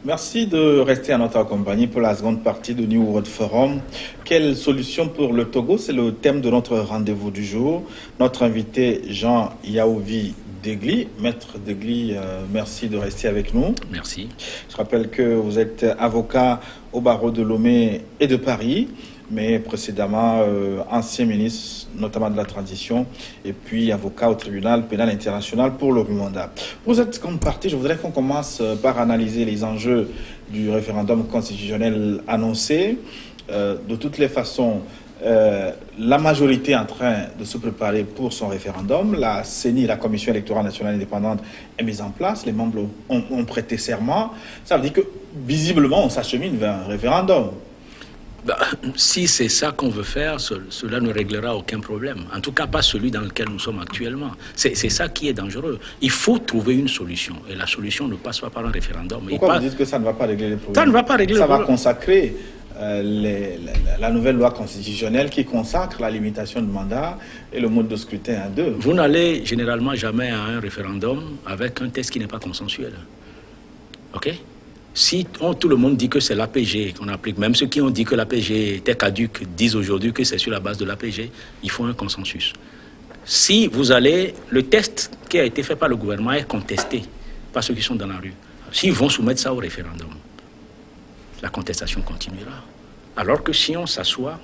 Merci de rester à notre compagnie pour la seconde partie de New World Forum. Quelle solution pour le Togo? C'est le thème de notre rendez-vous du jour. Notre invité Jean Yaovi Degli. Maître Degli, merci de rester avec nous. Merci. Je rappelle que vous êtes avocat au barreau de Lomé et de Paris, mais précédemment ancien ministre, notamment de la transition, et puis avocat au tribunal pénal international pour le Rwanda. Pour cette seconde partie, je voudrais qu'on commence par analyser les enjeux du référendum constitutionnel annoncé. De toutes les façons, la majorité est en train de se préparer pour son référendum. La CENI, la Commission électorale nationale indépendante, est mise en place. Les membres ont prêté serment. Ça veut dire que, visiblement, on s'achemine vers un référendum. Si c'est ça qu'on veut faire, cela ne réglera aucun problème. En tout cas, pas celui dans lequel nous sommes actuellement. C'est ça qui est dangereux. Il faut trouver une solution. Et la solution ne passe pas par un référendum. Pourquoi vous dites que ça ne va pas régler les problèmes? Ça ne va pas régler les problèmes. Ça va consacrer la nouvelle loi constitutionnelle qui consacre la limitation de mandat et le mode de scrutin à 2. Vous n'allez généralement jamais à un référendum avec un texte qui n'est pas consensuel. OK? Si tout le monde dit que c'est l'APG qu'on applique, même ceux qui ont dit que l'APG était caduque disent aujourd'hui que c'est sur la base de l'APG, il faut un consensus. Si vous allez, le test qui a été fait par le gouvernement est contesté par ceux qui sont dans la rue. S'ils vont soumettre ça au référendum, la contestation continuera. Alors que si on s'assoit,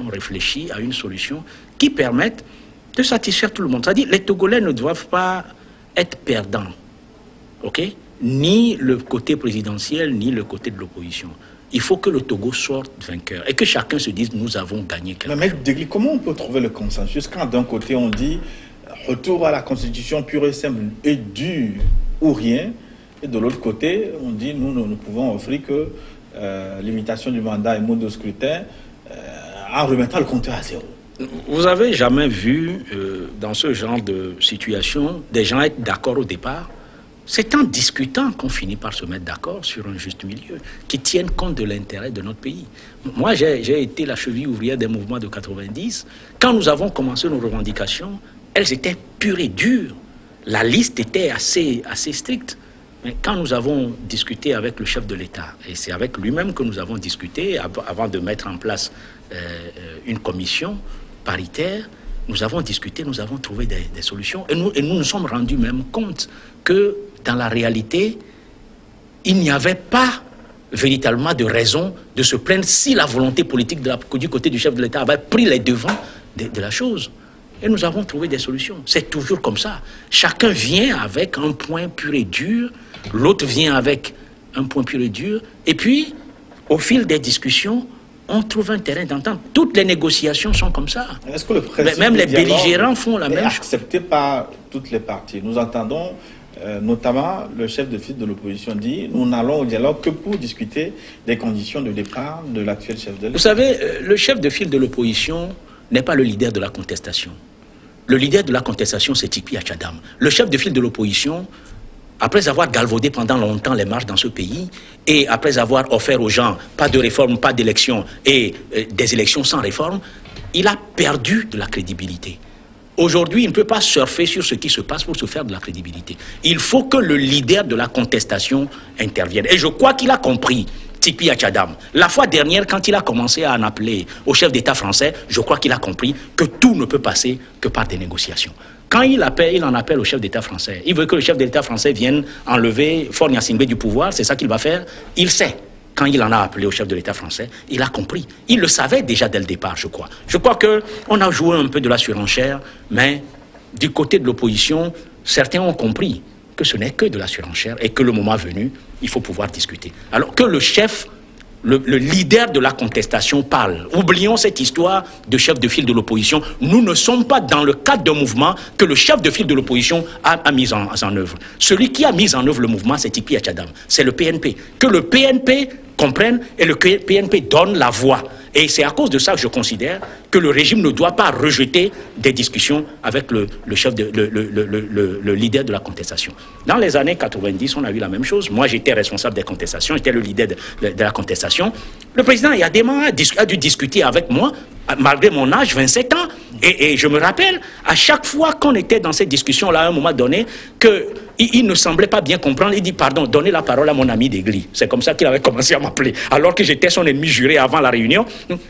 on réfléchit à une solution qui permette de satisfaire tout le monde. C'est-à-dire les Togolais ne doivent pas être perdants. OK? Ni le côté présidentiel, ni le côté de l'opposition. Il faut que le Togo sorte vainqueur et que chacun se dise nous avons gagné quelque chose. Mais Degli, comment on peut trouver le consensus quand d'un côté on dit retour à la constitution pure et simple et dure ou rien, et de l'autre côté on dit nous ne pouvons offrir que limitation du mandat et mode de scrutin en remettant le compteur à zéro. Vous avez jamais vu dans ce genre de situation des gens être d'accord au départ? C'est en discutant qu'on finit par se mettre d'accord sur un juste milieu qui tienne compte de l'intérêt de notre pays. Moi, j'ai été la cheville ouvrière des mouvements de 90. Quand nous avons commencé nos revendications, elles étaient pures et dures. La liste était assez stricte. Mais quand nous avons discuté avec le chef de l'État, et c'est avec lui-même que nous avons discuté avant de mettre en place une commission paritaire, nous avons discuté, nous avons trouvé des solutions. Et nous nous sommes rendus même compte que dans la réalité, il n'y avait pas véritablement de raison de se plaindre si la volonté politique du côté du chef de l'État avait pris les devants de la chose. Et nous avons trouvé des solutions. C'est toujours comme ça. Chacun vient avec un point pur et dur, l'autre vient avec un point pur et dur, et puis, au fil des discussions, on trouve un terrain d'entente. Toutes les négociations sont comme ça. Est-ce que le principe même les belligérants font la même chose. Accepté par toutes les parties. Nous entendons notamment le chef de file de l'opposition dit nous n'allons au dialogue que pour discuter des conditions de départ de l'actuel chef de l'État. Vous savez, le chef de file de l'opposition n'est pas le leader de la contestation. Le leader de la contestation, c'est Tikpi Achadam. Le chef de file de l'opposition, après avoir galvaudé pendant longtemps les marches dans ce pays, et après avoir offert aux gens pas de réforme, pas d'élection, et des élections sans réforme, il a perdu de la crédibilité. Aujourd'hui, il ne peut pas surfer sur ce qui se passe pour se faire de la crédibilité. Il faut que le leader de la contestation intervienne. Et je crois qu'il a compris, Tikpi Achadam. La fois dernière, quand il a commencé à en appeler au chef d'État français, je crois qu'il a compris que tout ne peut passer que par des négociations. Quand il en appelle au chef d'État français. Il veut que le chef d'État français vienne enlever Faure Gnassingbé du pouvoir, c'est ça qu'il va faire. Il sait. Quand il en a appelé au chef de l'État français, il a compris. Il le savait déjà dès le départ, je crois. Je crois qu'on a joué un peu de la surenchère, mais du côté de l'opposition, certains ont compris que ce n'est que de la surenchère et que le moment venu, il faut pouvoir discuter. Alors que le chef, le leader de la contestation parle. Oublions cette histoire de chef de file de l'opposition. Nous ne sommes pas dans le cadre d'un mouvement que le chef de file de l'opposition a mis en œuvre. Celui qui a mis en œuvre le mouvement, c'est Tikpi Achadam. C'est le PNP. Que le PNP comprenne et le PNP donne la voix. Et c'est à cause de ça que je considère que le régime ne doit pas rejeter des discussions avec le leader de la contestation. Dans les années 90, on a vu la même chose. Moi, j'étais responsable des contestations, j'étais le leader de la contestation. Le président Yadema a dû discuter avec moi, malgré mon âge, 27 ans. Et je me rappelle, à chaque fois qu'on était dans cette discussion-là, à un moment donné, il ne semblait pas bien comprendre. Il dit, pardon, donnez la parole à mon ami Degli. C'est comme ça qu'il avait commencé à m'appeler. Alors que j'étais son ennemi juré avant la réunion,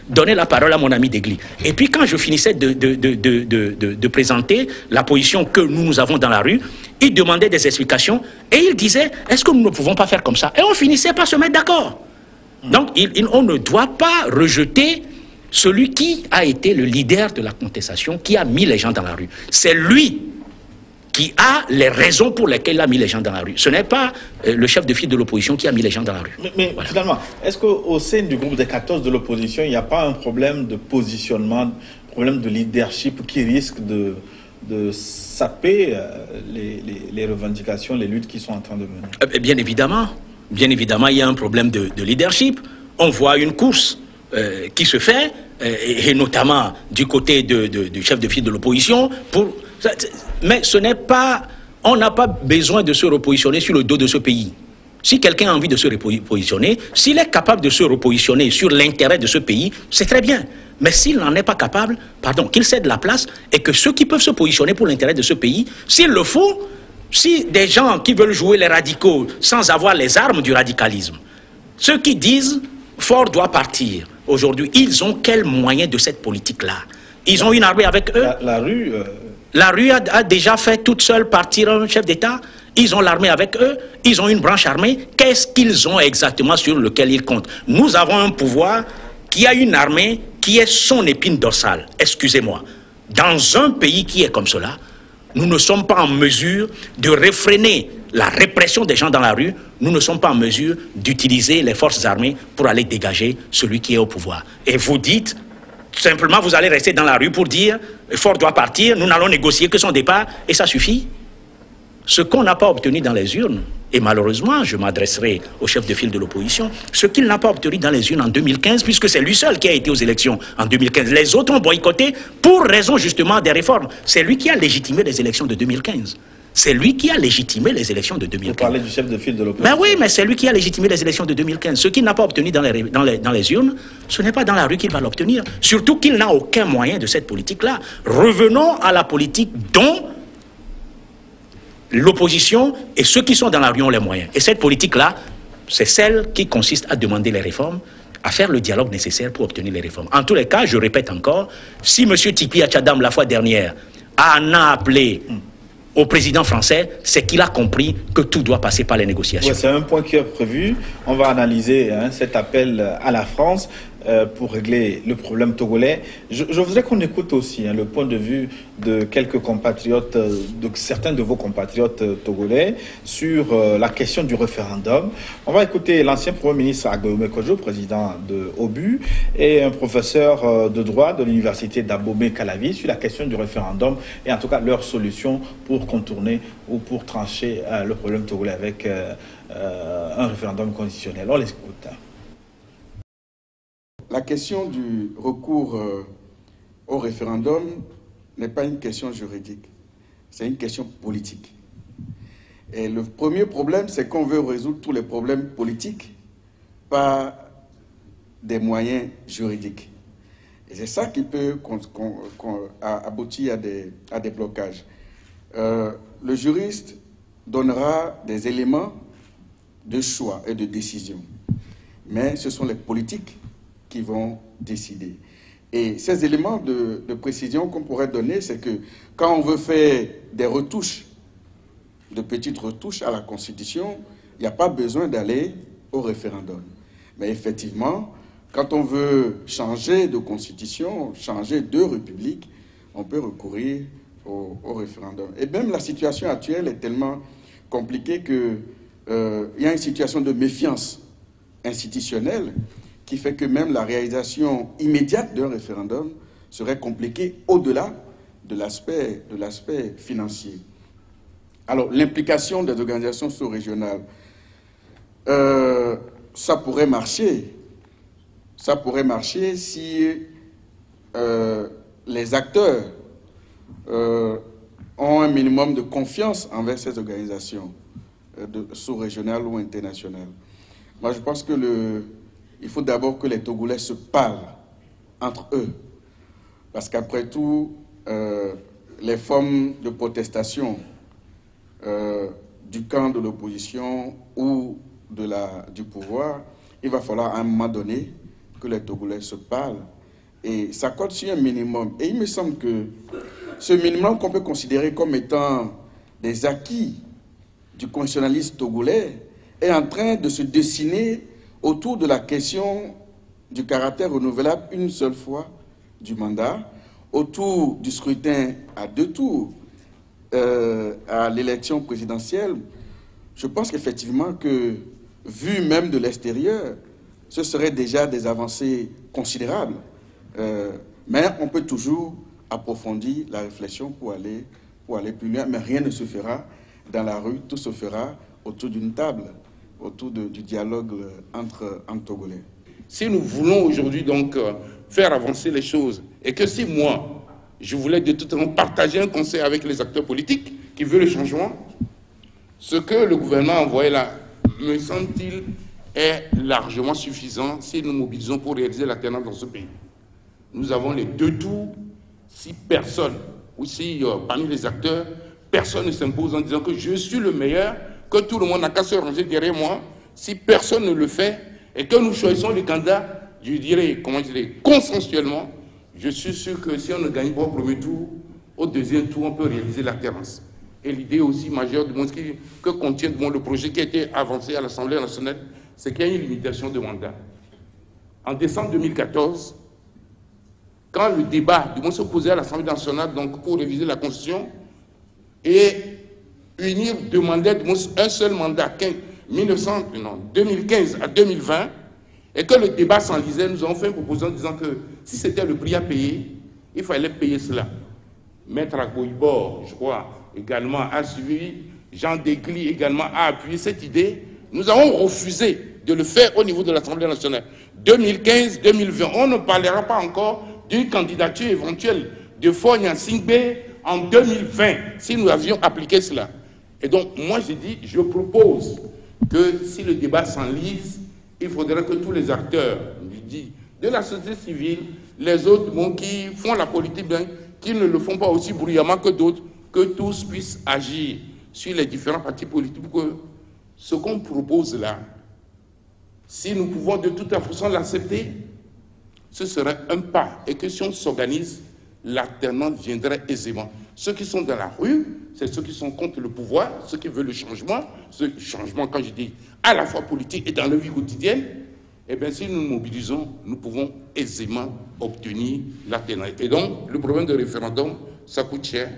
donnez la parole à mon ami Degli. Et puis quand je finissais de présenter la position que nous avons dans la rue, il demandait des explications et il disait, est-ce que nous ne pouvons pas faire comme ça? Et on finissait par se mettre d'accord. Donc on ne doit pas rejeter celui qui a été le leader de la contestation, qui a mis les gens dans la rue. C'est lui qui a les raisons pour lesquelles il a mis les gens dans la rue. Ce n'est pas le chef de file de l'opposition qui a mis les gens dans la rue. Mais voilà. Finalement, est-ce qu'au sein du groupe des 14 de l'opposition, il n'y a pas un problème de positionnement, un problème de leadership qui risque de saper les revendications, les luttes qui sont en train de mener? Bien évidemment, il y a un problème de leadership. On voit une course qui se fait, et notamment du côté du chef de file de l'opposition, mais ce n'est pas... On n'a pas besoin de se repositionner sur le dos de ce pays. Si quelqu'un a envie de se repositionner, s'il est capable de se repositionner sur l'intérêt de ce pays, c'est très bien. Mais s'il n'en est pas capable, pardon, qu'il cède la place et que ceux qui peuvent se positionner pour l'intérêt de ce pays, s'il le faut, si des gens qui veulent jouer les radicaux sans avoir les armes du radicalisme, ceux qui disent Faure doit partir, aujourd'hui, ils ont quels moyens de cette politique-là? Ils ont une armée avec eux? La rue a déjà fait toute seule partir un chef d'État. Ils ont l'armée avec eux, ils ont une branche armée. Qu'est-ce qu'ils ont exactement sur lequel ils comptent? Nous avons un pouvoir qui a une armée qui est son épine dorsale. Excusez-moi. Dans un pays qui est comme cela, nous ne sommes pas en mesure de réfréner la répression des gens dans la rue. Nous ne sommes pas en mesure d'utiliser les forces armées pour aller dégager celui qui est au pouvoir. Et vous dites, simplement, vous allez rester dans la rue pour dire Faure doit partir, nous n'allons négocier que son départ, et ça suffit. Ce qu'on n'a pas obtenu dans les urnes, et malheureusement, je m'adresserai au chef de file de l'opposition, ce qu'il n'a pas obtenu dans les urnes en 2015, puisque c'est lui seul qui a été aux élections en 2015. Les autres ont boycotté pour raison justement des réformes. C'est lui qui a légitimé les élections de 2015. C'est lui qui a légitimé les élections de 2015. Vous parlez du chef de file de l'opposition. Mais oui, mais c'est lui qui a légitimé les élections de 2015. Ce qu'il n'a pas obtenu dans les urnes, ce n'est pas dans la rue qu'il va l'obtenir. Surtout qu'il n'a aucun moyen de cette politique-là. Revenons à la politique dont l'opposition et ceux qui sont dans la rue ont les moyens. Et cette politique-là, c'est celle qui consiste à demander les réformes, à faire le dialogue nécessaire pour obtenir les réformes. En tous les cas, je répète encore, si M. Tikpi Achadam, la fois dernière, en a appelé au président français, c'est qu'il a compris que tout doit passer par les négociations. Ouais, c'est un point qui est prévu. On va analyser cet appel à la France pour régler le problème togolais. Je voudrais qu'on écoute aussi le point de vue de quelques compatriotes, de certains de vos compatriotes togolais sur la question du référendum. On va écouter l'ancien Premier ministre Agbeoumé Kodjo, président de OBU, et un professeur de droit de l'université d'Abomey-Calavi sur la question du référendum et en tout cas leur solution pour contourner ou pour trancher le problème togolais avec un référendum constitutionnel. On les écoute. La question du recours au référendum n'est pas une question juridique, c'est une question politique. Et le premier problème, c'est qu'on veut résoudre tous les problèmes politiques par des moyens juridiques. Et c'est ça qui peut aboutir à des blocages. Le juriste donnera des éléments de choix et de décision, mais ce sont les politiques qui vont décider. Et ces éléments de précision qu'on pourrait donner, c'est que quand on veut faire des retouches, de petites retouches à la Constitution, il n'y a pas besoin d'aller au référendum. Mais effectivement, quand on veut changer de Constitution, changer de République, on peut recourir au référendum. Et même la situation actuelle est tellement compliquée qu'il y a une situation de méfiance institutionnelle qui fait que même la réalisation immédiate d'un référendum serait compliquée au-delà de l'aspect financier. Alors, l'implication des organisations sous-régionales, ça pourrait marcher. Ça pourrait marcher si les acteurs ont un minimum de confiance envers ces organisations sous-régionales ou internationales. Moi, je pense que il faut d'abord que les Togolais se parlent entre eux. Parce qu'après tout, les formes de protestation du camp de l'opposition ou du pouvoir, il va falloir à un moment donné que les Togolais se parlent et s'accordent sur un minimum. Et il me semble que ce minimum qu'on peut considérer comme étant des acquis du constitutionnalisme togolais est en train de se dessiner autour de la question du caractère renouvelable une seule fois du mandat, autour du scrutin à 2 tours à l'élection présidentielle. Je pense qu'effectivement que, vu même de l'extérieur, ce serait déjà des avancées considérables. Mais on peut toujours approfondir la réflexion pour aller plus loin, mais rien ne se fera dans la rue, tout se fera autour d'une table, autour du dialogue entre Togolais. Si nous voulons aujourd'hui donc faire avancer les choses, et que si moi, je voulais de toute façon partager un conseil avec les acteurs politiques qui veulent le changement, ce que le gouvernement a envoyé là, me semble-t-il, est largement suffisant si nous mobilisons pour réaliser l'alternance dans ce pays. Nous avons les 2 tours. Si personne, ou si parmi les acteurs, personne ne s'impose en disant que je suis le meilleur, que tout le monde n'a qu'à se ranger derrière moi, si personne ne le fait, et que nous choisissons les candidats, je dirais, consensuellement, je suis sûr que si on ne gagne pas au premier tour, au deuxième tour, on peut réaliser l'alternance. Et l'idée aussi majeure que contient le projet qui a été avancé à l'Assemblée nationale, c'est qu'il y a une limitation de mandat. En décembre 2014, quand le débat se posait à l'Assemblée nationale donc, pour réviser la Constitution, et unir demandait un seul mandat, 2015 à 2020, et que le débat s'enlisait, nous avons fait une proposition disant que si c'était le prix à payer, il fallait payer cela. Maître Agboibor, je crois, également a suivi, Jean Degli également a appuyé cette idée. Nous avons refusé de le faire au niveau de l'Assemblée nationale. 2015-2020, on ne parlera pas encore d'une candidature éventuelle de Fogna Singbe en 2020, si nous avions appliqué cela. Et donc, moi, j'ai dit, je propose que si le débat s'enlise, il faudrait que tous les acteurs, de la société civile, les autres qui font la politique, qui ne le font pas aussi bruyamment que d'autres, que tous puissent agir sur les différents partis politiques pour que ce qu'on propose là, si nous pouvons de toute façon l'accepter, ce serait un pas. Et que si on s'organise, l'alternance viendrait aisément. Ceux qui sont dans la rue, c'est ceux qui sont contre le pouvoir, ceux qui veulent le changement. Ce changement, quand je dis à la fois politique et dans la vie quotidienne, eh bien, si nous nous mobilisons, nous pouvons aisément obtenir l'alternance. Et donc, le problème de référendum, ça coûte cher.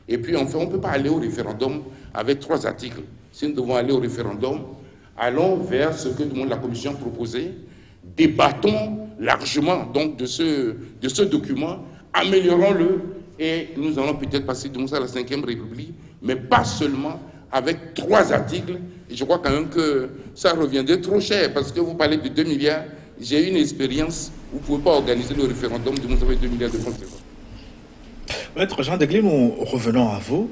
Et puis, enfin, on ne peut pas aller au référendum avec 3 articles. Si nous devons aller au référendum, allons vers ce que demande la Commission proposée, débattons largement donc, de ce document, améliorons-le, et nous allons peut-être passer de à la 5e République, mais pas seulement avec 3 articles. Et je crois quand même que ça reviendrait trop cher, parce que vous parlez de 2 milliards, j'ai une expérience, vous ne pouvez pas organiser le référendum de avec 2 milliards de francs CFA. Maître Jean Degli, nous revenons à vous.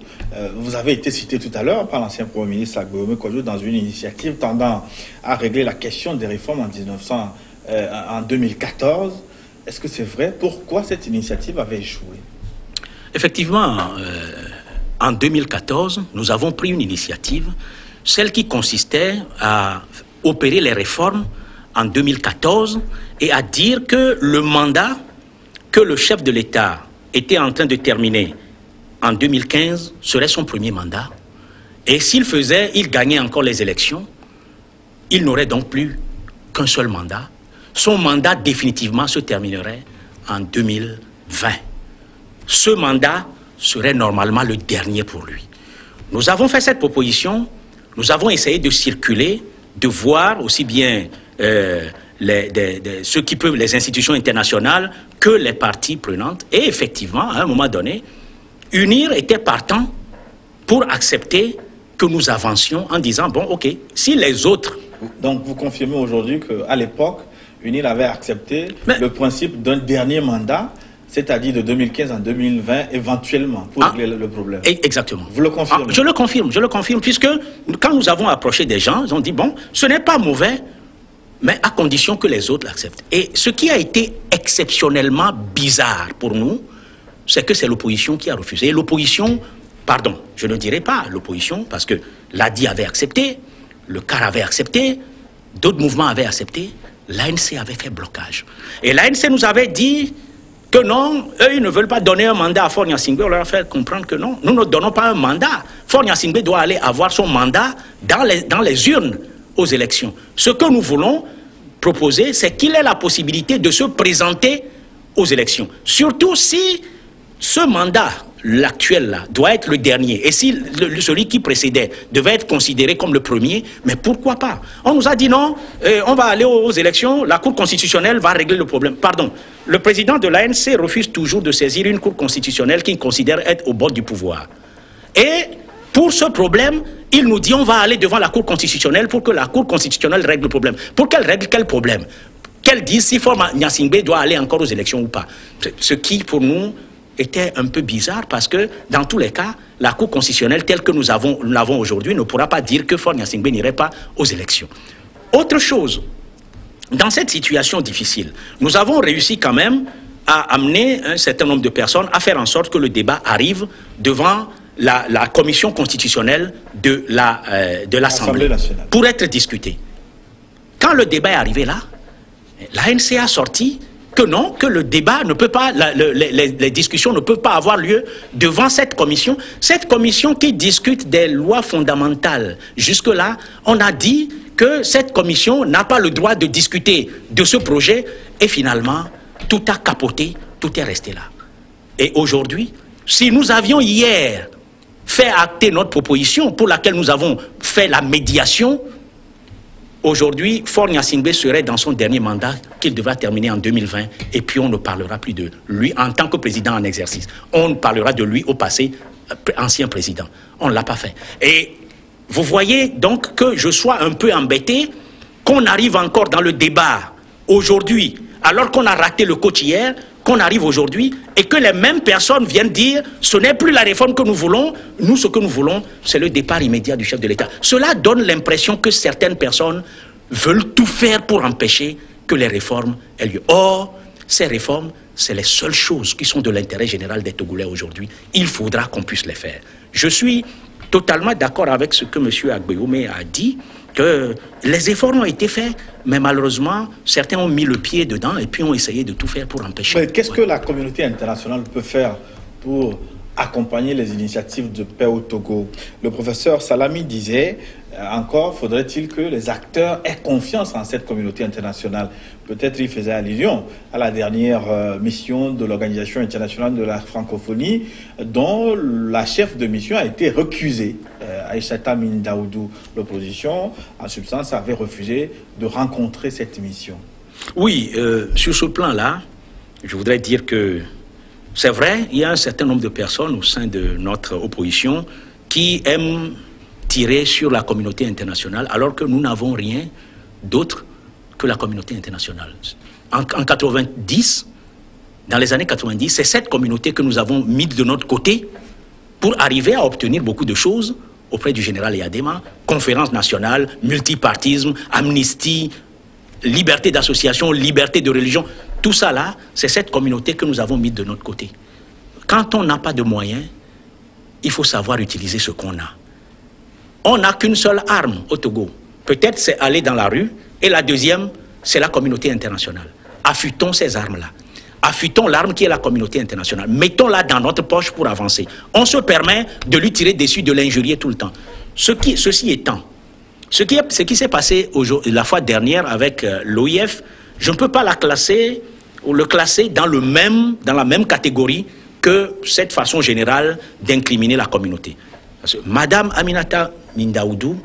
Vous avez été cité tout à l'heure par l'ancien Premier ministre Agboyome Kodjo dans une initiative tendant à régler la question des réformes en 2014. Est-ce que c'est vrai? Pourquoi cette initiative avait échoué? Effectivement, en 2014, nous avons pris une initiative, celle qui consistait à opérer les réformes en 2014 et à dire que le mandat que le chef de l'État était en train de terminer en 2015 serait son premier mandat. Et s'il gagnait encore les élections, il n'aurait donc plus qu'un seul mandat. Son mandat définitivement se terminerait en 2020. Ce mandat serait normalement le dernier pour lui. Nous avons fait cette proposition, nous avons essayé de circuler, de voir aussi bien ceux qui peuvent, les institutions internationales, que les parties prenantes. Et effectivement, à un moment donné, UNIR était partant pour accepter que nous avancions en disant, bon, ok, si les autres... Donc vous confirmez aujourd'hui qu'à l'époque, UNIR avait accepté le principe d'un dernier mandat, c'est-à-dire de 2015 en 2020, éventuellement, pour régler le problème. Exactement. Vous le confirmez? Je le confirme, puisque quand nous avons approché des gens, ils ont dit, bon, ce n'est pas mauvais, mais à condition que les autres l'acceptent. Et ce qui a été exceptionnellement bizarre pour nous, c'est que c'est l'opposition qui a refusé. Et l'opposition pardon, je ne dirais pas l'opposition, parce que l'ADI avait accepté, le CAR avait accepté, d'autres mouvements avaient accepté, l'ANC avait fait blocage. Et l'ANC nous avait dit que non, eux, ils ne veulent pas donner un mandat à Faure Gnassingbé. On leur a fait comprendre que non, nous ne donnons pas un mandat. Faure Gnassingbé doit aller avoir son mandat dans les urnes aux élections. Ce que nous voulons proposer, c'est qu'il ait la possibilité de se présenter aux élections. Surtout si ce mandat, l'actuel là, doit être le dernier. Et si celui qui précédait devait être considéré comme le premier, mais pourquoi pas? On nous a dit non, on va aller aux élections, la Cour constitutionnelle va régler le problème. Pardon, le président de l'ANC refuse toujours de saisir une Cour constitutionnelle qu'il considère être au bord du pouvoir. Et pour ce problème, il nous dit on va aller devant la Cour constitutionnelle pour que la Cour constitutionnelle règle le problème. Pour qu'elle règle quel problème? Qu'elle dise si Faure Gnassingbé doit aller encore aux élections ou pas. Ce qui, pour nous, était un peu bizarre parce que, dans tous les cas, la Cour constitutionnelle telle que nous l'avons aujourd'hui ne pourra pas dire que Faure Gnassingbé n'irait pas aux élections. Autre chose, dans cette situation difficile, nous avons réussi quand même à amener un certain nombre de personnes à faire en sorte que le débat arrive devant la commission constitutionnelle de l'Assemblée nationale pour être discuté. Quand le débat est arrivé là, l'ANC a sorti que non, que le débat ne peut pas, les discussions ne peuvent pas avoir lieu devant cette commission qui discute des lois fondamentales. Jusque-là, on a dit que cette commission n'a pas le droit de discuter de ce projet et finalement, tout a capoté, tout est resté là. Et aujourd'hui, si nous avions hier fait acter notre proposition pour laquelle nous avons fait la médiation, aujourd'hui, Faure Gnassingbé serait dans son dernier mandat qu'il devra terminer en 2020 et puis on ne parlera plus de lui en tant que président en exercice. On parlera de lui au passé, ancien président. On ne l'a pas fait. Et vous voyez donc que je sois un peu embêté qu'on arrive encore dans le débat aujourd'hui, alors qu'on a raté le coach hier, qu'on arrive aujourd'hui et que les mêmes personnes viennent dire ce n'est plus la réforme que nous voulons, nous ce que nous voulons c'est le départ immédiat du chef de l'État. Cela donne l'impression que certaines personnes veulent tout faire pour empêcher que les réformes aient lieu. Or, ces réformes, c'est les seules choses qui sont de l'intérêt général des Togolais aujourd'hui. Il faudra qu'on puisse les faire. Je suis totalement d'accord avec ce que M. Agbeyoumé a dit, que les efforts ont été faits, mais malheureusement, certains ont mis le pied dedans et puis ont essayé de tout faire pour empêcher. Qu'est-ce que la communauté internationale peut faire pour accompagner les initiatives de paix au Togo? Le professeur Salami disait, encore faudrait-il que les acteurs aient confiance en cette communauté internationale. Peut-être il faisait allusion à la dernière mission de l'Organisation internationale de la francophonie, dont la chef de mission a été recusée. Aïssata Mindaoudou, l'opposition, en substance, avait refusé de rencontrer cette mission. Oui, sur ce plan-là, je voudrais dire que c'est vrai, il y a un certain nombre de personnes au sein de notre opposition qui aiment tirer sur la communauté internationale, alors que nous n'avons rien d'autre que la communauté internationale. En 90, dans les années 90, c'est cette communauté que nous avons mis de notre côté pour arriver à obtenir beaucoup de choses auprès du général Yadema, conférence nationale, multipartisme, amnistie, liberté d'association, liberté de religion. Tout ça là, c'est cette communauté que nous avons mis de notre côté. Quand on n'a pas de moyens, il faut savoir utiliser ce qu'on a. On n'a qu'une seule arme au Togo. Peut-être c'est aller dans la rue, et la deuxième, c'est la communauté internationale. Affûtons ces armes-là. Affûtons l'arme qui est la communauté internationale. Mettons-la dans notre poche pour avancer. On se permet de lui tirer dessus, de l'injurier tout le temps. Ceci étant, ce qui s'est passé la fois dernière avec l'OIF, je ne peux pas le classer dans la même catégorie que cette façon générale d'incriminer la communauté. Parce que Madame Aminata Mindaoudou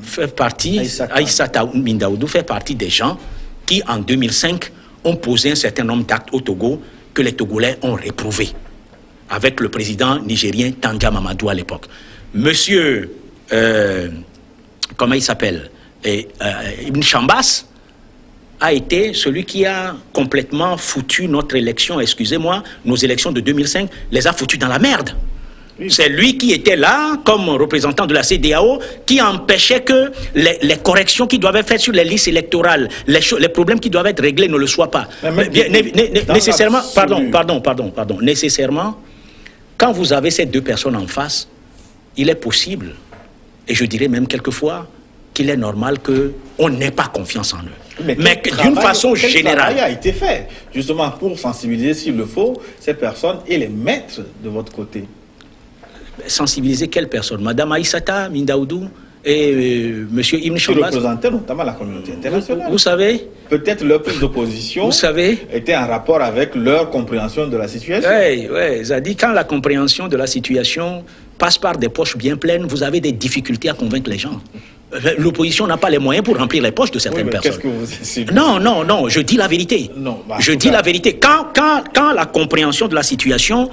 fait partie, Aïssata Mindaoudou fait partie des gens qui, en 2005, ont posé un certain nombre d'actes au Togo que les Togolais ont réprouvés, avec le président nigérien Tandja Mamadou à l'époque. Monsieur, comment il s'appelle, Ibn Chambas a été celui qui a complètement foutu notre élection, excusez-moi, nos élections de 2005, les a foutus dans la merde. Oui. C'est lui qui était là, comme représentant de la CEDEAO, qui empêchait que les corrections qui doivent être faites sur les listes électorales, les problèmes qui doivent être réglés ne le soient pas. Nécessairement, nécessairement, quand vous avez ces deux personnes en face, il est possible, et je dirais même quelquefois, qu'il est normal qu'on n'ait pas confiance en eux. Mais d'une façon générale... Quel travail a été fait, justement, pour sensibiliser, s'il le faut, ces personnes et les mettre de votre côté? Sensibiliser quelles personnes? Madame Aïssata Mindaoudou et Monsieur Ibn Chambas, qui représentaient notamment la communauté internationale. Vous savez, peut-être leur prise d'opposition était en rapport avec leur compréhension de la situation. Oui, ça dit quand la compréhension de la situation passe par des poches bien pleines, vous avez des difficultés à convaincre les gens. L'opposition n'a pas les moyens pour remplir les poches de certaines personnes. Qu'est-ce que vous insinuez? Non, je dis la vérité. Je dis la vérité. Quand la compréhension de la situation...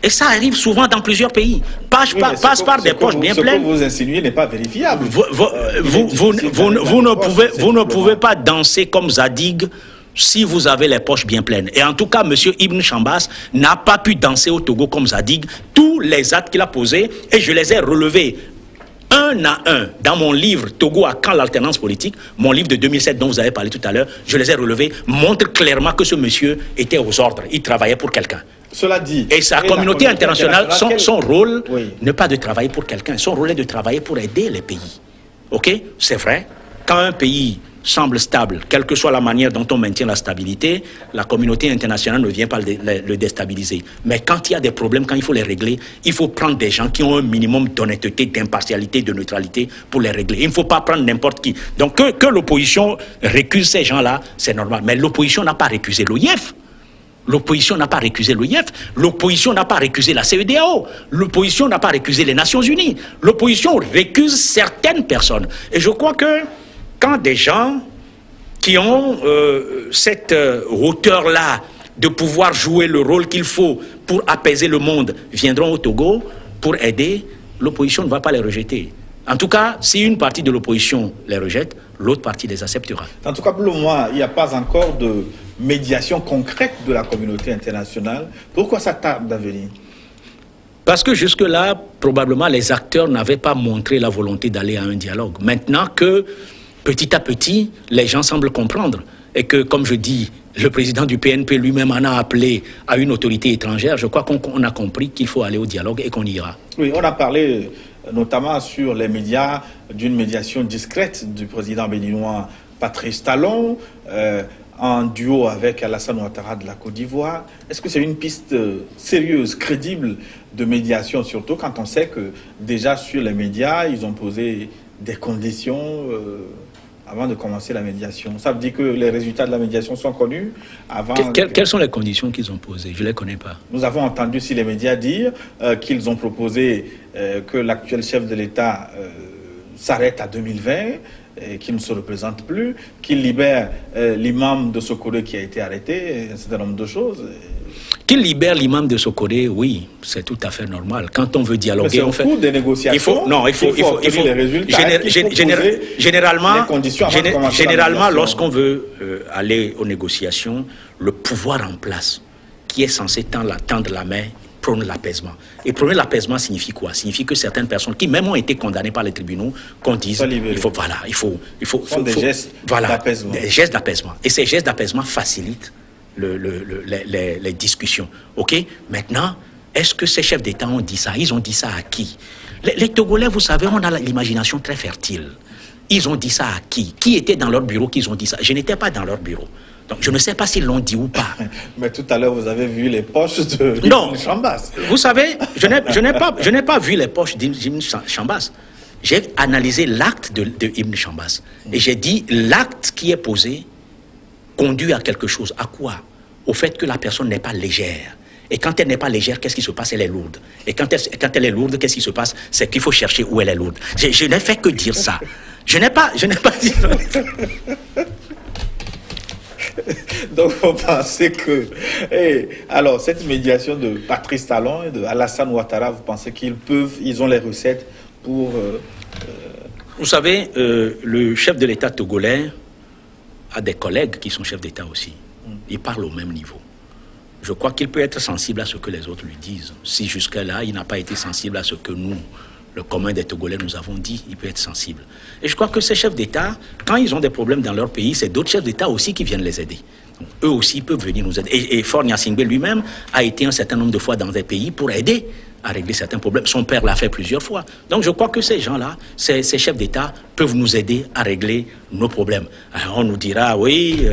Et ça arrive souvent dans plusieurs pays. Passe par des poches bien pleines. Ce que vous insinuez n'est pas vérifiable. Vous ne pouvez pas danser comme Zadig si vous avez les poches bien pleines. Et en tout cas, M. Ibn Chambas n'a pas pu danser au Togo comme Zadig. Tous les actes qu'il a posés, et je les ai relevés un à un dans mon livre « Togo à quand l'alternance politique », mon livre de 2007 dont vous avez parlé tout à l'heure, je les ai relevés, montre clairement que ce monsieur était aux ordres. Il travaillait pour quelqu'un. Cela dit... Et sa communauté internationale, son rôle n'est pas de travailler pour quelqu'un, son rôle est de travailler pour aider les pays. Ok? C'est vrai, quand un pays semble stable, quelle que soit la manière dont on maintient la stabilité, la communauté internationale ne vient pas le déstabiliser. Mais quand il y a des problèmes, quand il faut les régler, il faut prendre des gens qui ont un minimum d'honnêteté, d'impartialité, de neutralité pour les régler. Il ne faut pas prendre n'importe qui. Donc que l'opposition récuse ces gens-là, c'est normal. Mais l'opposition n'a pas récusé l'OIF. L'opposition n'a pas récusé l'OIF, l'opposition n'a pas récusé la CEDEAO, l'opposition n'a pas récusé les Nations Unies, l'opposition récuse certaines personnes. Et je crois que quand des gens qui ont cette hauteur-là de pouvoir jouer le rôle qu'il faut pour apaiser le monde viendront au Togo pour aider, l'opposition ne va pas les rejeter. En tout cas, si une partie de l'opposition les rejette, l'autre partie les acceptera. En tout cas, pour le moment, il n'y a pas encore de médiation concrète de la communauté internationale. Pourquoi ça tarde à venir? Parce que jusque-là, probablement, les acteurs n'avaient pas montré la volonté d'aller à un dialogue. Maintenant que, petit à petit, les gens semblent comprendre et que, comme je dis, le président du PNP lui-même en a appelé à une autorité étrangère, je crois qu'on a compris qu'il faut aller au dialogue et qu'on ira. Oui, on a parlé notamment sur les médias d'une médiation discrète du président béninois Patrice Talon, en duo avec Alassane Ouattara de la Côte d'Ivoire. Est-ce que c'est une piste sérieuse, crédible de médiation, surtout quand on sait que déjà sur les médias, ils ont posé des conditions avant de commencer la médiation? Ça veut dire que les résultats de la médiation sont connus avant... Quelles sont les conditions qu'ils ont posées? Je ne les connais pas. Nous avons entendu si les médias dire qu'ils ont proposé que l'actuel chef de l'État s'arrête à 2020, qu'il ne se représente plus, qu'il libère l'imam de Sokoré qui a été arrêté, un certain nombre de choses. Qu'il libère l'imam de Sokoré, oui, c'est tout à fait normal. Quand on veut dialoguer, on fait des négociations. Il faut les résultats. Généralement, lorsqu'on veut aller aux négociations, le pouvoir en place, qui est censé tendre la main, prône l'apaisement. Et prôner l'apaisement signifie quoi? Signifie que certaines personnes qui même ont été condamnées par les tribunaux, qu'on dise, il faut des gestes d'apaisement. Des gestes d'apaisement. Et ces gestes d'apaisement facilitent les discussions. Ok? Maintenant, est-ce que ces chefs d'État ont dit ça? Ils ont dit ça à qui? Les Togolais, vous savez, on a l'imagination très fertile. Ils ont dit ça à qui? Qui était dans leur bureau qu'ils ont dit ça? Je n'étais pas dans leur bureau. Donc, je ne sais pas s'ils l'ont dit ou pas. Mais tout à l'heure, vous avez vu les poches de Ibn Chambas. Vous savez, je n'ai pas vu les poches d'Ibn Chambas. J'ai analysé l'acte de Ibn Chambas. Et j'ai dit, l'acte qui est posé conduit à quelque chose. À quoi? Au fait que la personne n'est pas légère. Et quand elle n'est pas légère, qu'est-ce qui se passe? Elle est lourde. Et quand elle est lourde, qu'est-ce qui se passe? C'est qu'il faut chercher où elle est lourde. Je n'ai fait que dire ça. Je n'ai pas dit ça. Donc, vous pensez que... alors, cette médiation de Patrice Talon et de Alassane Ouattara, vous pensez ils ont les recettes pour... Vous savez, le chef de l'État togolais a des collègues qui sont chefs d'État aussi. Ils parlent au même niveau. Je crois qu'il peut être sensible à ce que les autres lui disent. Si jusque-là, il n'a pas été sensible à ce que nous, le commun des Togolais, nous avons dit, il peut être sensible. Et je crois que ces chefs d'État, quand ils ont des problèmes dans leur pays, c'est d'autres chefs d'État aussi qui viennent les aider. Donc, eux aussi peuvent venir nous aider. Et Faure Gnassingbé lui-même a été un certain nombre de fois dans des pays pour aider à régler certains problèmes. Son père l'a fait plusieurs fois. Donc je crois que ces gens-là, ces chefs d'État peuvent nous aider à régler nos problèmes. Alors, on nous dira, oui,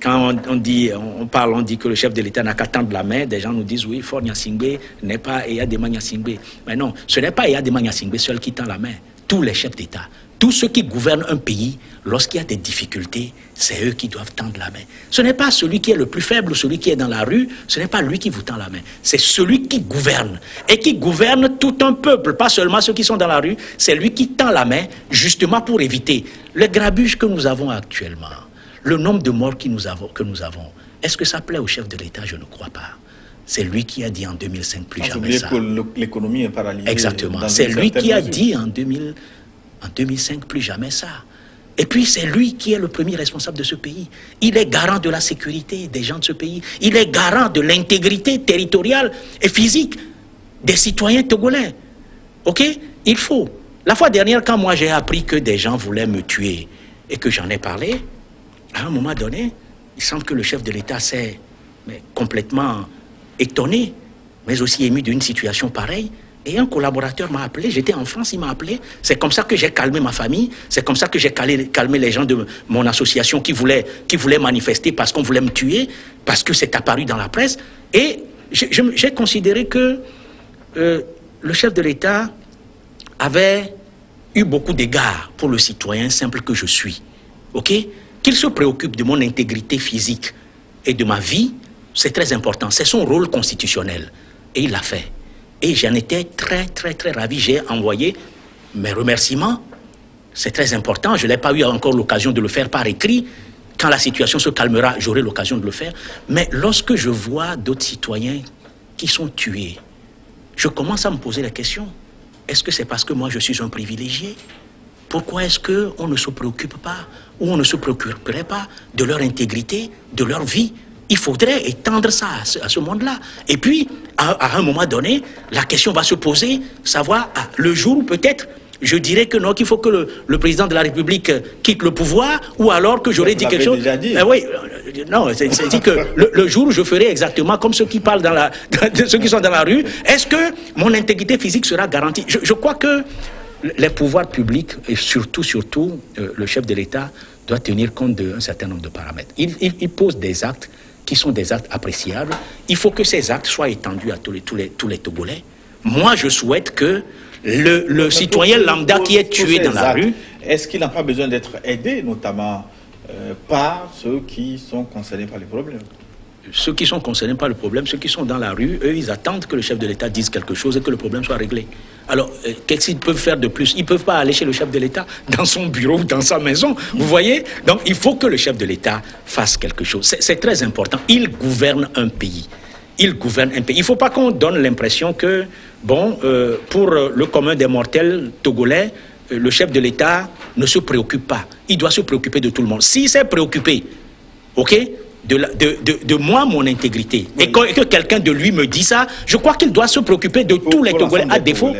quand on dit que le chef de l'État n'a qu'à tendre la main, des gens nous disent, oui, Faure Gnassingbé n'est pas Eyadema Gnassingbé. Mais non, ce n'est pas Eyadema Gnassingbé seul qui tend la main. Tous les chefs d'État, tous ceux qui gouvernent un pays, lorsqu'il y a des difficultés, c'est eux qui doivent tendre la main. Ce n'est pas celui qui est le plus faible, celui qui est dans la rue, ce n'est pas lui qui vous tend la main. C'est celui qui gouverne. Et qui gouverne tout un peuple, pas seulement ceux qui sont dans la rue, c'est lui qui tend la main, justement pour éviter le grabuge que nous avons actuellement. Le nombre de morts que nous avons, est-ce que ça plaît au chef de l'État? Je ne crois pas. C'est lui qui a dit en 2005 plus jamais ça. L'économie est paralysée. Exactement. C'est lui qui a dit en 2005 plus jamais ça. Et puis c'est lui qui est le premier responsable de ce pays. Il est garant de la sécurité des gens de ce pays. Il est garant de l'intégrité territoriale et physique des citoyens togolais. Ok? Il faut. La fois dernière, quand moi j'ai appris que des gens voulaient me tuer et que j'en ai parlé, à un moment donné, il semble que le chef de l'État s'est complètement étonné, mais aussi ému d'une situation pareille. Et un collaborateur m'a appelé, j'étais en France, il m'a appelé. C'est comme ça que j'ai calmé ma famille, c'est comme ça que j'ai calmé les gens de mon association qui voulaient manifester parce qu'on voulait me tuer, parce que c'est apparu dans la presse. Et j'ai considéré que le chef de l'État avait eu beaucoup d'égards pour le citoyen simple que je suis. Ok? Qu'il se préoccupe de mon intégrité physique et de ma vie, c'est très important. C'est son rôle constitutionnel. Et il l'a fait. Et j'en étais très, très, très ravi. J'ai envoyé mes remerciements. C'est très important. Je n'ai pas eu encore l'occasion de le faire par écrit. Quand la situation se calmera, j'aurai l'occasion de le faire. Mais lorsque je vois d'autres citoyens qui sont tués, je commence à me poser la question. Est-ce que c'est parce que moi je suis un privilégié? Pourquoi est-ce qu'on ne se préoccupe pas ou on ne se préoccuperait pas de leur intégrité, de leur vie? Il faudrait étendre ça à ce monde-là. Et puis, à un moment donné, la question va se poser, savoir le jour où peut-être je dirais que non, qu'il faut que le président de la République quitte le pouvoir, ou alors que j'aurais dit quelque chose. Déjà dit. Oui, non, c'est dit que le jour où je ferai exactement comme ceux qui parlent ceux qui sont dans la rue, est-ce que mon intégrité physique sera garantie? Je crois que les pouvoirs publics, et surtout le chef de l'État, doit tenir compte d'un certain nombre de paramètres. Il pose des actes qui sont des actes appréciables. Il faut que ces actes soient étendus à tous les Togolais. Moi, je souhaite que le citoyen lambda qui est tué dans la rue... Est-ce qu'il n'a pas besoin d'être aidé, notamment par ceux qui sont concernés par les problèmes? Ceux qui sont concernés par le problème, ceux qui sont dans la rue, eux, ils attendent que le chef de l'État dise quelque chose et que le problème soit réglé. Alors, qu'est-ce qu'ils peuvent faire de plus? Ils ne peuvent pas aller chez le chef de l'État, dans son bureau ou dans sa maison, vous voyez? Donc, il faut que le chef de l'État fasse quelque chose. C'est très important. Il gouverne un pays. Il gouverne un pays. Il ne faut pas qu'on donne l'impression que, bon, pour le commun des mortels togolais, le chef de l'État ne se préoccupe pas. Il doit se préoccuper de tout le monde. S'il s'est préoccupé, ok, de moi, mon intégrité, oui, et que quelqu'un de lui me dit ça, je crois qu'il doit se préoccuper de tous les Togolais. À défaut,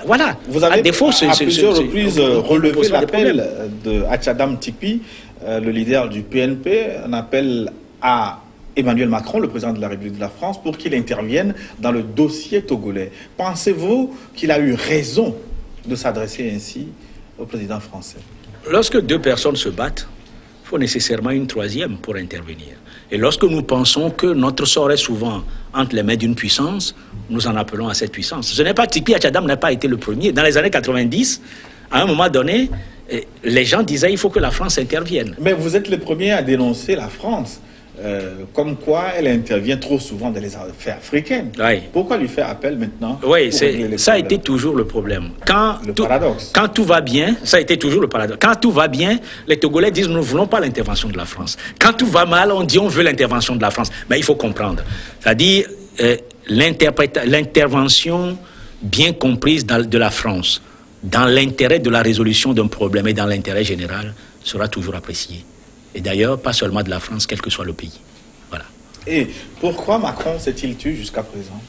voilà. Vous avez à défaut, à plusieurs reprises relevé l'appel de Atchadam Tikpi, le leader du PNP, un appel à Emmanuel Macron, le président de la République de la France, pour qu'il intervienne dans le dossier togolais. Pensez-vous qu'il a eu raison de s'adresser ainsi au président français? Lorsque deux personnes se battent, il faut nécessairement une troisième pour intervenir. Et lorsque nous pensons que notre sort est souvent entre les mains d'une puissance, nous en appelons à cette puissance. Ce n'est pas Tikpi Atchadam n'a pas été le premier. Dans les années 90, à un moment donné, les gens disaient qu'il faut que la France intervienne. Mais vous êtes le premier à dénoncer la France, comme quoi elle intervient trop souvent dans les affaires africaines. Oui. Pourquoi lui faire appel maintenant? Oui, ça a été toujours le problème. Quand tout va bien, ça a été toujours le paradoxe. Quand tout va bien, les Togolais disent nous ne voulons pas l'intervention de la France. Quand tout va mal, on dit on veut l'intervention de la France. Mais il faut comprendre. C'est-à-dire l'intervention bien comprise de la France, dans l'intérêt de la résolution d'un problème et dans l'intérêt général, sera toujours appréciée. Et d'ailleurs, pas seulement de la France, quel que soit le pays. Voilà. Et pourquoi Macron s'est-il tué jusqu'à présent?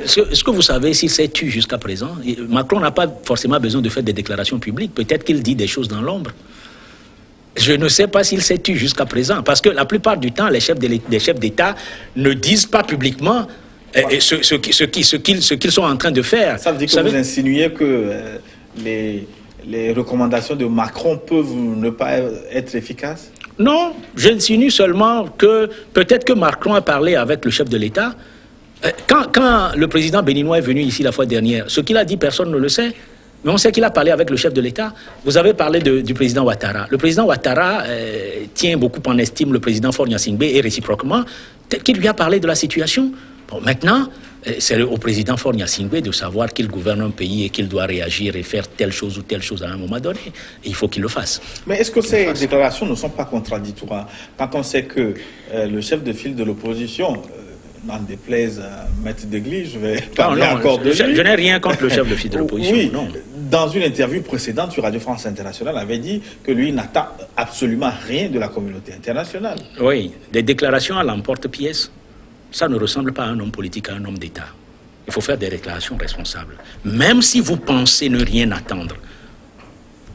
Est-ce que vous savez s'il s'est tué jusqu'à présent? Macron n'a pas forcément besoin de faire des déclarations publiques. Peut-être qu'il dit des choses dans l'ombre. Je ne sais pas s'il s'est tué jusqu'à présent. Parce que la plupart du temps, les chefs d'État ne disent pas publiquement Et ce qu'ils sont en train de faire... Ça veut dire que vous insinuez que les recommandations de Macron peuvent ne pas être efficaces? Non, j'insinue seulement que peut-être que Macron a parlé avec le chef de l'État. Quand le président béninois est venu ici la fois dernière, ce qu'il a dit, personne ne le sait. Mais on sait qu'il a parlé avec le chef de l'État. Vous avez parlé du président Ouattara. Le président Ouattara tient beaucoup en estime le président Faure Gnassingbé et réciproquement, qui lui a parlé de la situation. Bon, maintenant, c'est au président Faure Gnassingbé de savoir qu'il gouverne un pays et qu'il doit réagir et faire telle chose ou telle chose à un moment donné. Et il faut qu'il le fasse. Mais est-ce que ces déclarations ne sont pas contradictoires quand on sait que le chef de file de l'opposition... n'en déplaise à Maître Degli, je vais parler encore de lui. Je n'ai rien contre le chef de file de l'opposition. Oui, non. Dans une interview précédente sur Radio France Internationale, avait dit que lui n'attend absolument rien de la communauté internationale. Oui, des déclarations à l'emporte-pièce, ça ne ressemble pas à un homme politique, à un homme d'État. Il faut faire des déclarations responsables. Même si vous pensez ne rien attendre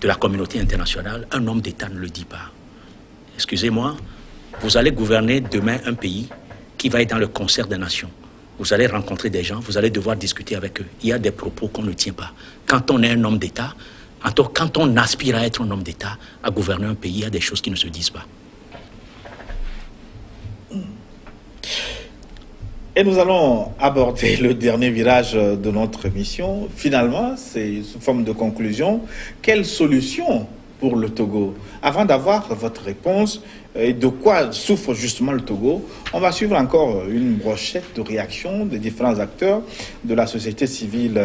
de la communauté internationale, un homme d'État ne le dit pas. Excusez-moi, vous allez gouverner demain un pays qui va être dans le concert des nations. Vous allez rencontrer des gens, vous allez devoir discuter avec eux. Il y a des propos qu'on ne tient pas. Quand on est un homme d'État, quand on aspire à être un homme d'État, à gouverner un pays, il y a des choses qui ne se disent pas. Et nous allons aborder le dernier virage de notre émission. Finalement, c'est sous forme de conclusion. Quelle solution pour le Togo? Avant d'avoir votre réponse, et de quoi souffre justement le Togo, on va suivre encore une brochette de réactions des différents acteurs de la société civile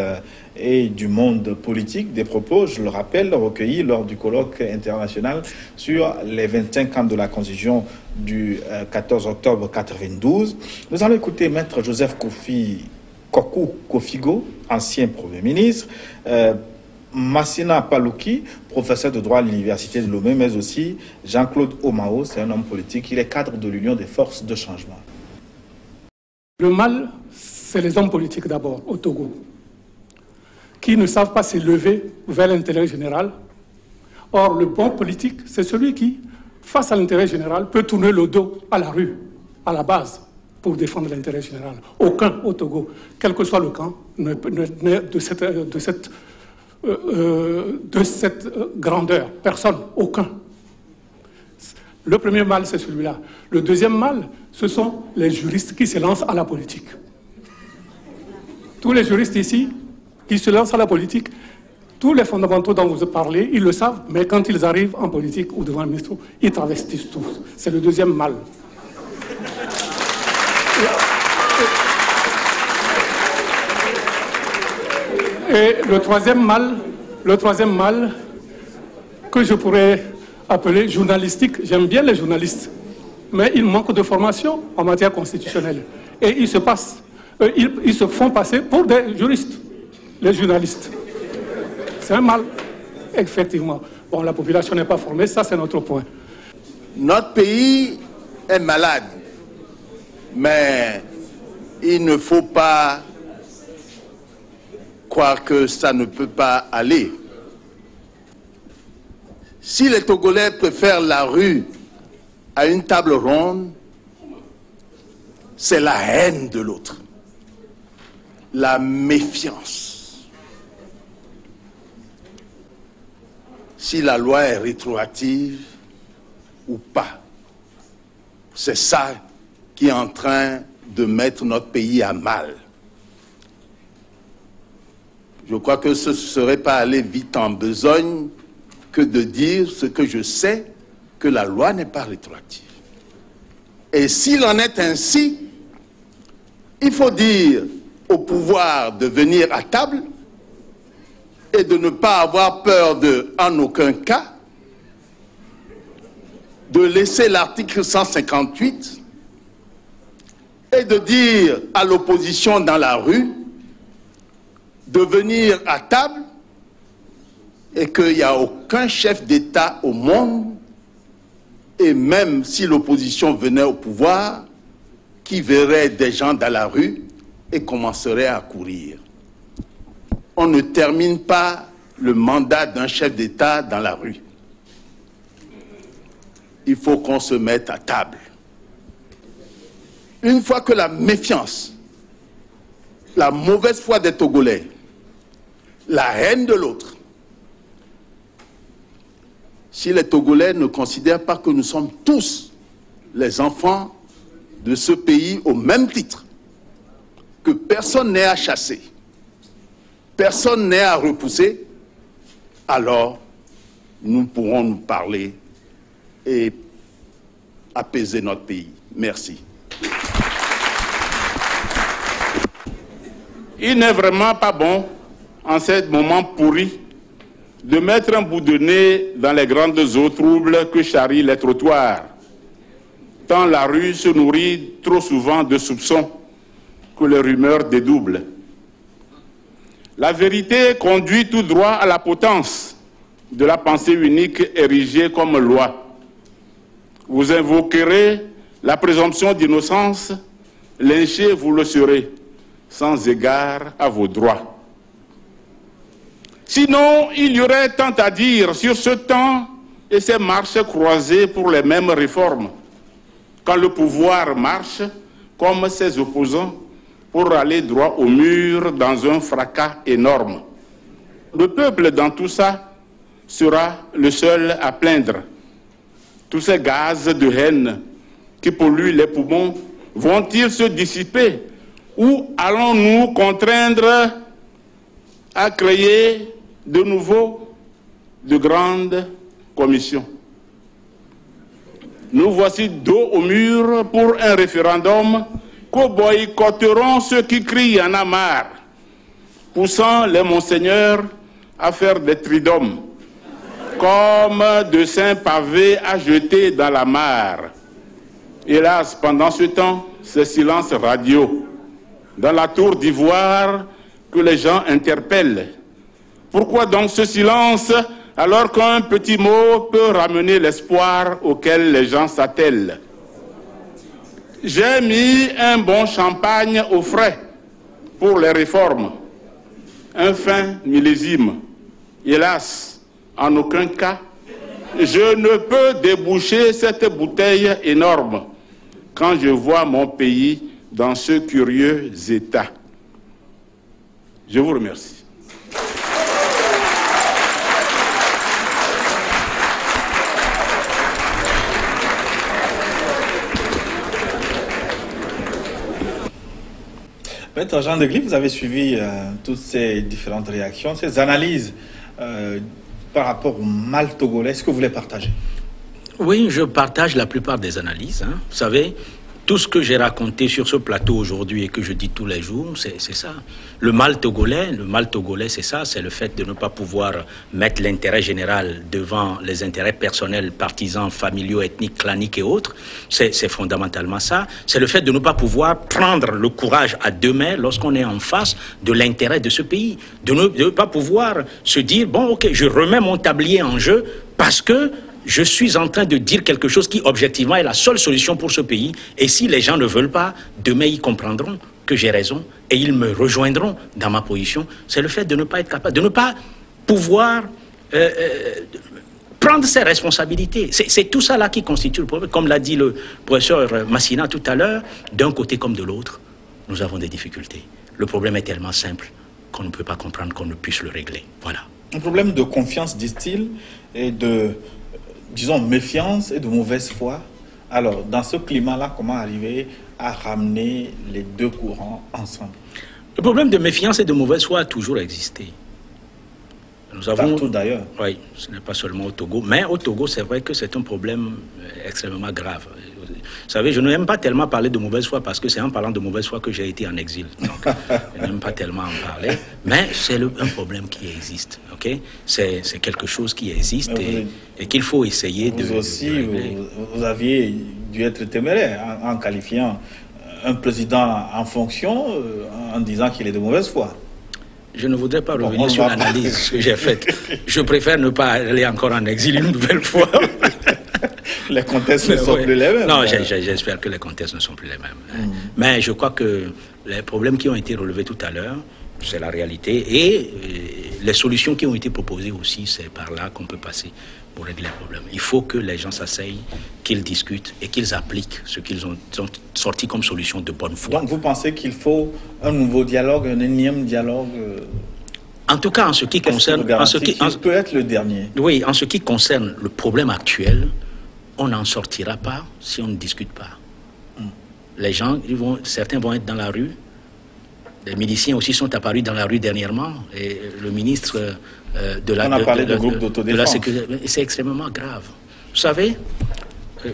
et du monde politique, des propos, je le rappelle, recueillis lors du colloque international sur les 25 ans de la Constitution du 14 octobre 92. Nous allons écouter Maître Joseph Kokou Kofigo, ancien Premier ministre, Massina Palouki, professeur de droit à l'Université de Lomé, mais aussi Jean-Claude Omao, c'est un homme politique, il est cadre de l'Union des forces de changement. Le mal, c'est les hommes politiques d'abord, au Togo, qui ne savent pas s'élever vers l'intérêt général. Or, le bon politique, c'est celui qui, face à l'intérêt général, peut tourner le dos à la rue, à la base, pour défendre l'intérêt général. Aucun au Togo, quel que soit le camp, de cette grandeur. Personne, aucun. Le premier mal, c'est celui-là. Le deuxième mal, ce sont les juristes qui se lancent à la politique. Tous les juristes ici qui se lancent à la politique, tous les fondamentaux dont vous parlez, ils le savent, mais quand ils arrivent en politique ou devant le ministre, ils travestissent tous. C'est le deuxième mal. Et le troisième mal que je pourrais appeler journalistique, j'aime bien les journalistes, mais ils manquent de formation en matière constitutionnelle. Et ils se font passer pour des juristes, les journalistes. C'est un mal, effectivement. Bon, la population n'est pas formée, ça c'est notre point. Notre pays est malade, mais il ne faut pas croire que ça ne peut pas aller. Si les Togolais préfèrent la rue à une table ronde, c'est la haine de l'autre, la méfiance. Si la loi est rétroactive ou pas, c'est ça qui est en train de mettre notre pays à mal. Je crois que ce ne serait pas aller vite en besogne que de dire ce que je sais, que la loi n'est pas rétroactive. Et s'il en est ainsi, il faut dire au pouvoir de venir à table et de ne pas avoir peur de, en aucun cas, de laisser l'article 158 et de dire à l'opposition dans la rue de venir à table et qu'il n'y a aucun chef d'État au monde, et même si l'opposition venait au pouvoir, qui verrait des gens dans la rue et commencerait à courir. On ne termine pas le mandat d'un chef d'État dans la rue. Il faut qu'on se mette à table. Une fois que la méfiance la mauvaise foi des Togolais, la haine de l'autre, si les Togolais ne considèrent pas que nous sommes tous les enfants de ce pays au même titre, que personne n'est à chasser, personne n'est à repousser, alors nous pourrons nous parler et apaiser notre pays. Merci. Il n'est vraiment pas bon, en ce moment pourri, de mettre un bout de nez dans les grandes eaux troubles que charrient les trottoirs, tant la rue se nourrit trop souvent de soupçons que les rumeurs dédoublent. La vérité conduit tout droit à la potence de la pensée unique érigée comme loi. Vous invoquerez la présomption d'innocence, lynchés vous le serez, sans égard à vos droits. Sinon, il y aurait tant à dire sur ce temps et ces marches croisées pour les mêmes réformes, quand le pouvoir marche comme ses opposants pour aller droit au mur dans un fracas énorme. Le peuple dans tout ça sera le seul à plaindre. Tous ces gaz de haine qui polluent les poumons vont-ils se dissiper ou allons-nous contraindre à créer de nouveau de grandes commissions? Nous voici dos au mur pour un référendum que boycotteront ceux qui crient en a marre, poussant les monseigneurs à faire des tridômes, comme de saints pavés à jeter dans la mare. Hélas, pendant ce temps, c'est silence radio. Dans la tour d'ivoire que les gens interpellent. Pourquoi donc ce silence alors qu'un petit mot peut ramener l'espoir auquel les gens s'attellent? J'ai mis un bon champagne au frais pour les réformes. Un fin millésime. Hélas, en aucun cas, je ne peux déboucher cette bouteille énorme quand je vois mon pays dans ce curieux état. Je vous remercie. Maître Jean Degli, vous avez suivi toutes ces différentes réactions, ces analyses par rapport au mal togolais. Est-ce que vous les partagez? Oui, je partage la plupart des analyses. Hein. Vous savez, tout ce que j'ai raconté sur ce plateau aujourd'hui et que je dis tous les jours, c'est ça. Le mal togolais, c'est ça, c'est le fait de ne pas pouvoir mettre l'intérêt général devant les intérêts personnels, partisans, familiaux, ethniques, claniques et autres. C'est fondamentalement ça. C'est le fait de ne pas pouvoir prendre le courage à deux mains lorsqu'on est en face de l'intérêt de ce pays. De ne pas pouvoir se dire, bon, ok, je remets mon tablier en jeu parce que je suis en train de dire quelque chose qui, objectivement, est la seule solution pour ce pays. Et si les gens ne veulent pas, demain, ils comprendront que j'ai raison et ils me rejoindront dans ma position. C'est le fait de ne pas être capable, de ne pas pouvoir prendre ses responsabilités. C'est tout ça là qui constitue le problème. Comme l'a dit le professeur Massina tout à l'heure, d'un côté comme de l'autre, nous avons des difficultés. Le problème est tellement simple qu'on ne peut pas comprendre qu'on ne puisse le régler. Voilà. Un problème de confiance, disent-ils, et de, disons, méfiance et de mauvaise foi. Alors, dans ce climat-là, comment arriver à ramener les deux courants ensemble? Le problème de méfiance et de mauvaise foi a toujours existé. Nous avons, partout d'ailleurs. Oui, ce n'est pas seulement au Togo. Mais au Togo, c'est vrai que c'est un problème extrêmement grave. Vous savez, je n'aime pas tellement parler de mauvaise foi parce que c'est en parlant de mauvaise foi que j'ai été en exil. Donc, je n'aime pas tellement en parler. Mais c'est un problème qui existe. Okay? C'est quelque chose qui existe et qu'il faut essayer de... Vous aussi, vous aviez dû être téméraire en qualifiant un président en fonction en disant qu'il est de mauvaise foi. Je ne voudrais pas revenir sur l'analyse que j'ai faite. Je préfère ne pas aller encore en exil une nouvelle fois. Les contextes ne sont plus les mêmes. Non, j'espère que les contextes ne sont plus les mêmes. Mais je crois que les problèmes qui ont été relevés tout à l'heure, c'est la réalité. Et les solutions qui ont été proposées aussi, c'est par là qu'on peut passer pour régler les problèmes. Il faut que les gens s'asseyent, qu'ils discutent et qu'ils appliquent ce qu'ils ont sorti comme solution de bonne foi. Donc vous pensez qu'il faut un nouveau dialogue, un énième dialogue En tout cas, en ce qui concerne... peut être le dernier. Oui, en ce qui concerne le problème actuel, on n'en sortira pas si on ne discute pas. Les gens, certains vont être dans la rue. Les miliciens aussi sont apparus dans la rue dernièrement. Et le ministre de la sécurité... C'est extrêmement grave. Vous savez,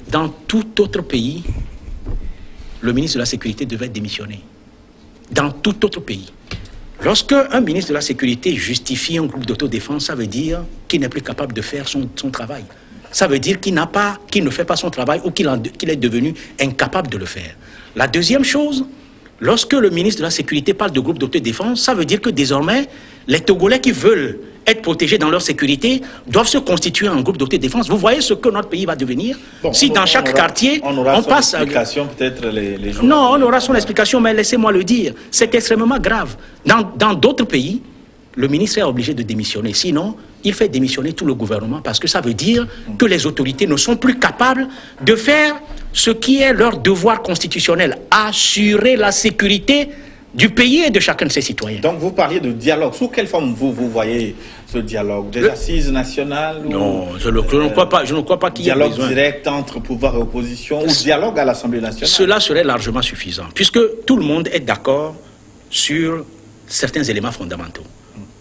dans tout autre pays, le ministre de la Sécurité devait démissionner. Dans tout autre pays. Lorsque un ministre de la Sécurité justifie un groupe d'autodéfense, ça veut dire qu'il n'est plus capable de faire son travail. Ça veut dire qu'il ne fait pas son travail ou qu'il est devenu incapable de le faire. La deuxième chose, lorsque le ministre de la Sécurité parle de groupe d'autodéfense, ça veut dire que désormais, les Togolais qui veulent être protégés dans leur sécurité doivent se constituer en groupe d'autodéfense. Vous voyez ce que notre pays va devenir si dans chaque quartier, on passe... peut-être les jours... Non, on aura son explication, mais laissez-moi le dire. C'est extrêmement grave. Dans d'autres pays, le ministre est obligé de démissionner. Sinon, il fait démissionner tout le gouvernement parce que ça veut dire que les autorités ne sont plus capables de faire ce qui est leur devoir constitutionnel, assurer la sécurité du pays et de chacun de ses citoyens. Donc vous parliez de dialogue. Sous quelle forme vous voyez ce dialogue? Des assises nationales? Non, je ne crois pas qu'il y ait besoin. Dialogue direct entre pouvoir et opposition ou dialogue à l'Assemblée nationale? Cela serait largement suffisant, puisque tout le monde est d'accord sur certains éléments fondamentaux.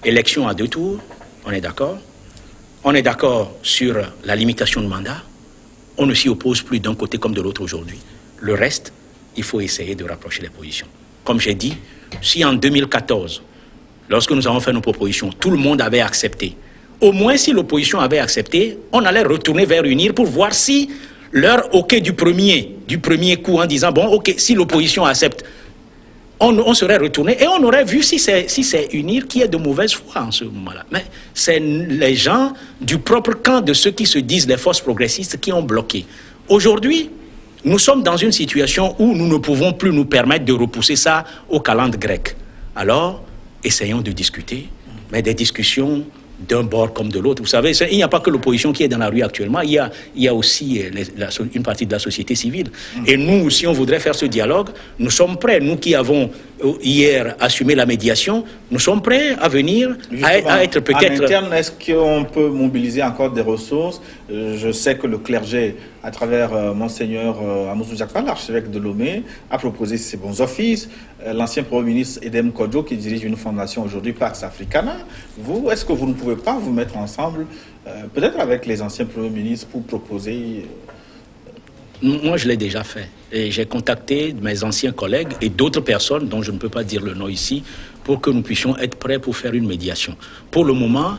Élection à 2 tours, on est d'accord. On est d'accord sur la limitation de mandat. On ne s'y oppose plus d'un côté comme de l'autre aujourd'hui. Le reste, il faut essayer de rapprocher les positions. Comme j'ai dit, si en 2014, lorsque nous avons fait nos propositions, tout le monde avait accepté, au moins si l'opposition avait accepté, on allait retourner vers UNIR pour voir si leur OK du premier coup en disant, bon, OK, si l'opposition accepte, on serait retourné et on aurait vu si c'est UNIR qui est de mauvaise foi en ce moment-là. Mais c'est les gens du propre camp de ceux qui se disent les forces progressistes qui ont bloqué. Aujourd'hui, nous sommes dans une situation où nous ne pouvons plus nous permettre de repousser ça au calendrier grec. Alors, essayons de discuter, mais des discussions d'un bord comme de l'autre. Vous savez, il n'y a pas que l'opposition qui est dans la rue actuellement, il y a aussi une partie de la société civile. Et nous, si on voudrait faire ce dialogue, nous sommes prêts. Nous qui avons hier assumé la médiation, nous sommes prêts à venir, à être peut-être... En interne, est-ce qu'on peut mobiliser encore des ressources? Je sais que le clergé, à travers Monseigneur Amoussou Jakpal, l'archevêque de Lomé, a proposé ses bons offices. L'ancien Premier ministre Edem Kodjo, qui dirige une fondation aujourd'hui, Pax Africana. Vous, est-ce que vous ne pouvez pas vous mettre ensemble, peut-être avec les anciens Premiers ministres, pour proposer... Moi, je l'ai déjà fait. Et j'ai contacté mes anciens collègues et d'autres personnes, dont je ne peux pas dire le nom ici, pour que nous puissions être prêts pour faire une médiation. Pour le moment,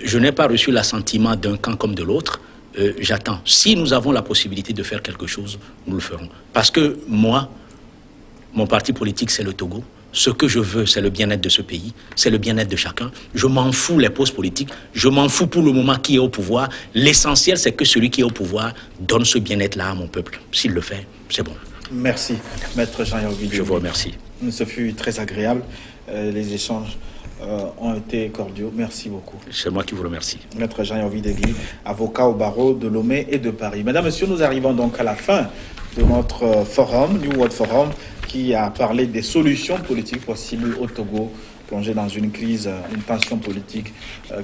je n'ai pas reçu l'assentiment d'un camp comme de l'autre. J'attends. Si nous avons la possibilité de faire quelque chose, nous le ferons. Parce que moi, mon parti politique, c'est le Togo. Ce que je veux, c'est le bien-être de ce pays, c'est le bien-être de chacun. Je m'en fous les postes politiques, je m'en fous pour le moment qui est au pouvoir. L'essentiel, c'est que celui qui est au pouvoir donne ce bien-être-là à mon peuple. S'il le fait, c'est bon. Merci, Maître Jean-Yves. Je vous remercie. Ce fut très agréable. Les échanges ont été cordiaux. Merci beaucoup. C'est moi qui vous remercie. Maître Jean-Yves Degui, avocat au barreau de Lomé et de Paris. Mesdames, Messieurs, nous arrivons donc à la fin de notre forum, New World Forum, qui a parlé des solutions politiques possibles au Togo, plongé dans une crise, une tension politique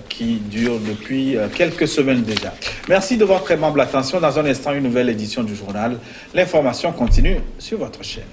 qui dure depuis quelques semaines déjà. Merci de votre aimable attention. Dans un instant, une nouvelle édition du journal. L'information continue sur votre chaîne.